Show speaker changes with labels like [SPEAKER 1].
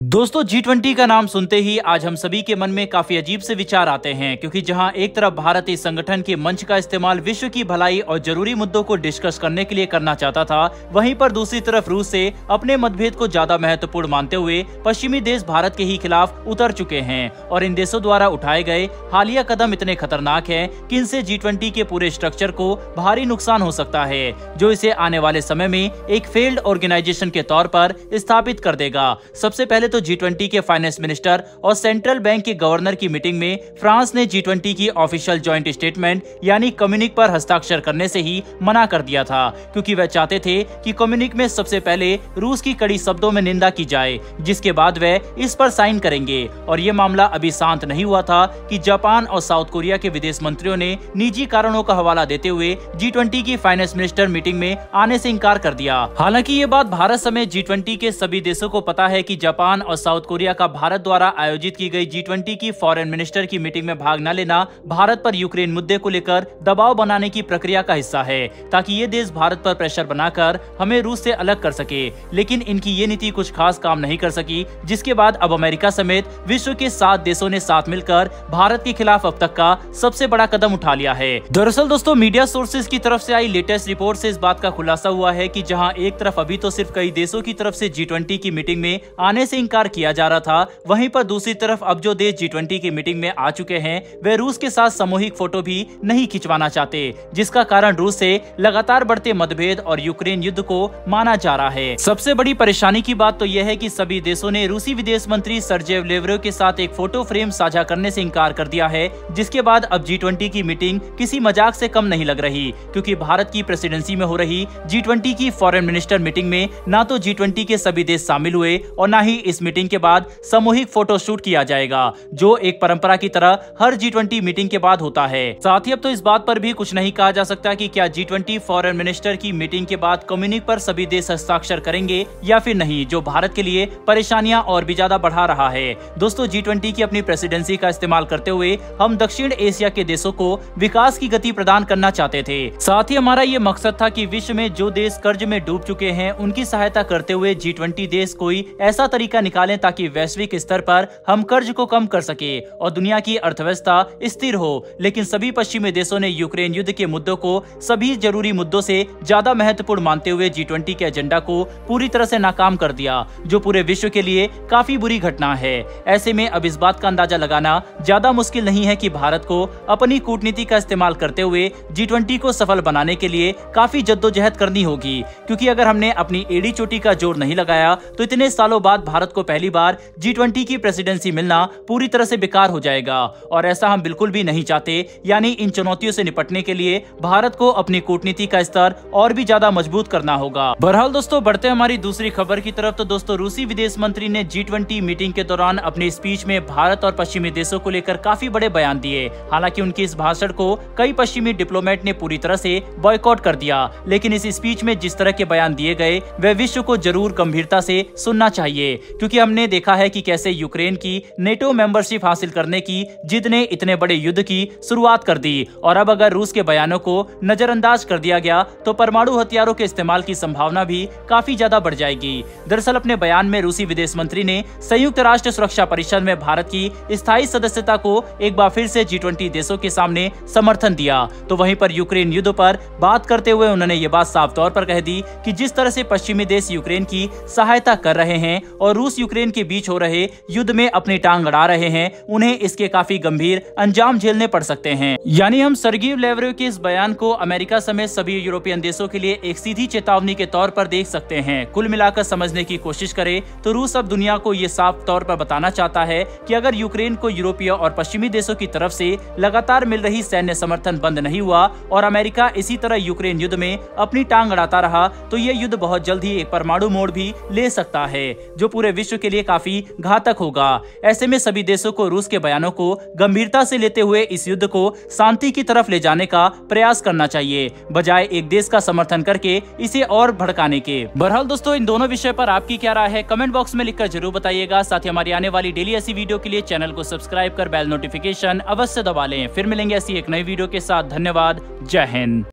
[SPEAKER 1] दोस्तों G20 का नाम सुनते ही आज हम सभी के मन में काफी अजीब से विचार आते हैं, क्योंकि जहां एक तरफ भारत इस संगठन के मंच का इस्तेमाल विश्व की भलाई और जरूरी मुद्दों को डिस्कस करने के लिए करना चाहता था, वहीं पर दूसरी तरफ रूस से अपने मतभेद को ज्यादा महत्वपूर्ण मानते हुए पश्चिमी देश भारत के ही खिलाफ उतर चुके हैं। और इन देशों द्वारा उठाए गए हालिया कदम इतने खतरनाक हैं कि इनसे G20 के पूरे स्ट्रक्चर को भारी नुकसान हो सकता है, जो इसे आने वाले समय में एक फेल्ड ऑर्गेनाइजेशन के तौर पर स्थापित कर देगा। सबसे पहले तो G20 के फाइनेंस मिनिस्टर और सेंट्रल बैंक के गवर्नर की मीटिंग में फ्रांस ने G20 की ऑफिशियल जॉइंट स्टेटमेंट यानी कम्युनिक पर हस्ताक्षर करने से ही मना कर दिया था, क्योंकि वह चाहते थे कि कम्युनिक में सबसे पहले रूस की कड़ी शब्दों में निंदा की जाए, जिसके बाद वह इस पर साइन करेंगे। और ये मामला अभी शांत नहीं हुआ था कि जापान और साउथ कोरिया के विदेश मंत्रियों ने निजी कारणों का हवाला देते हुए G20 की फाइनेंस मिनिस्टर मीटिंग में आने से इनकार कर दिया। हालांकि ये बात भारत समेत G20 के सभी देशों को पता है कि जापान और साउथ कोरिया का भारत द्वारा आयोजित की गई G20 की फॉरेन मिनिस्टर की मीटिंग में भाग न लेना भारत पर यूक्रेन मुद्दे को लेकर दबाव बनाने की प्रक्रिया का हिस्सा है, ताकि ये देश भारत पर प्रेशर बनाकर हमें रूस से अलग कर सके। लेकिन इनकी ये नीति कुछ खास काम नहीं कर सकी, जिसके बाद अब अमेरिका समेत विश्व के 7 देशों ने साथ मिलकर भारत के खिलाफ अब तक का सबसे बड़ा कदम उठा लिया है। दरअसल दोस्तों, मीडिया सोर्सेज की तरफ से आई लेटेस्ट रिपोर्ट से इस बात का खुलासा हुआ है कि जहां एक तरफ अभी तो सिर्फ कई देशों की तरफ से G20 की मीटिंग में आने से इनकार किया जा रहा था, वहीं पर दूसरी तरफ अब जो देश G20 की मीटिंग में आ चुके हैं वे रूस के साथ सामूहिक फोटो भी नहीं खिंचवाना चाहते, जिसका कारण रूस से लगातार बढ़ते मतभेद और यूक्रेन युद्ध को माना जा रहा है। सबसे बड़ी परेशानी की बात तो यह है कि सभी देशों ने रूसी विदेश मंत्री सर्जेय लेवरोव के साथ एक फोटो फ्रेम साझा करने से इनकार कर दिया है, जिसके बाद अब G20 की मीटिंग किसी मजाक से कम नहीं लग रही, क्योंकि भारत की प्रेसिडेंसी में हो रही G20 की फॉरेन मिनिस्टर मीटिंग में ना तो G20 के सभी देश शामिल हुए और ना ही इस मीटिंग के बाद सामूहिक फोटो शूट किया जाएगा, जो एक परंपरा की तरह हर G20 मीटिंग के बाद होता है। साथ ही अब तो इस बात पर भी कुछ नहीं कहा जा सकता कि क्या G20 फॉरेन मिनिस्टर की मीटिंग के बाद कम्युनिक पर सभी देश हस्ताक्षर करेंगे या फिर नहीं, जो भारत के लिए परेशानियां और भी ज्यादा बढ़ा रहा है। दोस्तों, G20 की अपनी प्रेसिडेंसी का इस्तेमाल करते हुए हम दक्षिण एशिया के देशों को विकास की गति प्रदान करना चाहते थे। साथ ही हमारा ये मकसद था कि विश्व में जो देश कर्ज में डूब चुके हैं उनकी सहायता करते हुए G20 देश कोई ऐसा तरीका निकालें ताकि वैश्विक स्तर पर हम कर्ज को कम कर सके और दुनिया की अर्थव्यवस्था स्थिर हो। लेकिन सभी पश्चिमी देशों ने यूक्रेन युद्ध के मुद्दों को सभी जरूरी मुद्दों से ज्यादा महत्वपूर्ण मानते हुए G20 के एजेंडा को पूरी तरह से नाकाम कर दिया, जो पूरे विश्व के लिए काफी बुरी घटना है। ऐसे में अब इस बात का अंदाजा लगाना ज्यादा मुश्किल नहीं है कि भारत को अपनी कूटनीति का इस्तेमाल करते हुए G20 को सफल बनाने के लिए काफी जद्दोजहद करनी होगी, क्योंकि अगर हमने अपनी एड़ी चोटी का जोर नहीं लगाया तो इतने सालों बाद भारत को पहली बार G20 की प्रेसिडेंसी मिलना पूरी तरह से बेकार हो जाएगा, और ऐसा हम बिल्कुल भी नहीं चाहते। यानी इन चुनौतियों से निपटने के लिए भारत को अपनी कूटनीति का स्तर और भी ज्यादा मजबूत करना होगा। बहरहाल दोस्तों, बढ़ते हमारी दूसरी खबर की तरफ, तो दोस्तों रूसी विदेश मंत्री ने G20 मीटिंग के दौरान अपनी स्पीच में भारत और पश्चिमी देशों को लेकर काफी बड़े बयान दिए। हालांकि उनके इस भाषण को कई पश्चिमी डिप्लोमेट ने पूरी तरह से बॉयकॉट कर दिया, लेकिन इस स्पीच में जिस तरह के बयान दिए गए वह विश्व को जरूर गंभीरता से सुनना चाहिए, क्योंकि हमने देखा है कि कैसे यूक्रेन की नेटो मेंबरशिप हासिल करने की जिद ने इतने बड़े युद्ध की शुरुआत कर दी। और अब अगर रूस के बयानों को नजरअंदाज कर दिया गया तो परमाणु हथियारों के इस्तेमाल की संभावना भी काफी ज्यादा बढ़ जाएगी। दरअसल अपने बयान में रूसी विदेश मंत्री ने संयुक्त राष्ट्र सुरक्षा परिषद में भारत की स्थायी सदस्यता को एक बार फिर से G20 देशों के सामने समर्थन दिया। तो वहीं पर यूक्रेन युद्ध पर बात करते हुए उन्होंने ये बात साफ तौर पर कह दी कि जिस तरह से पश्चिमी देश यूक्रेन की सहायता कर रहे हैं और रूस यूक्रेन के बीच हो रहे युद्ध में अपनी टांग अड़ा रहे हैं, उन्हें इसके काफी गंभीर अंजाम झेलने पड़ सकते हैं। यानी हम सर्गेई लेवरोव के इस बयान को अमेरिका समेत सभी यूरोपियन देशों के लिए एक सीधी चेतावनी के तौर पर देख सकते हैं। कुल मिलाकर समझने की कोशिश करें तो रूस अब दुनिया को ये साफ तौर पर बताना चाहता है कि अगर यूक्रेन को यूरोपीय और पश्चिमी देशों की तरफ से लगातार मिल रही सैन्य समर्थन बंद नहीं हुआ और अमेरिका इसी तरह यूक्रेन युद्ध में अपनी टांग अड़ाता रहा, तो ये युद्ध बहुत जल्द ही एक परमाणु मोड़ भी ले सकता है, जो पूरे विश्व के लिए काफी घातक होगा। ऐसे में सभी देशों को रूस के बयानों को गंभीरता से लेते हुए इस युद्ध को शांति की तरफ ले जाने का प्रयास करना चाहिए, बजाय एक देश का समर्थन करके इसे और भड़काने के। बहरहाल दोस्तों, इन दोनों विषय पर आपकी क्या राय है कमेंट बॉक्स में लिखकर जरूर बताइएगा। साथ ही हमारी आने वाली डेली ऐसी वीडियो के लिए चैनल को सब्सक्राइब कर बेल नोटिफिकेशन अवश्य दबा लें। फिर मिलेंगे ऐसी एक नई वीडियो के साथ। धन्यवाद। जय हिंद।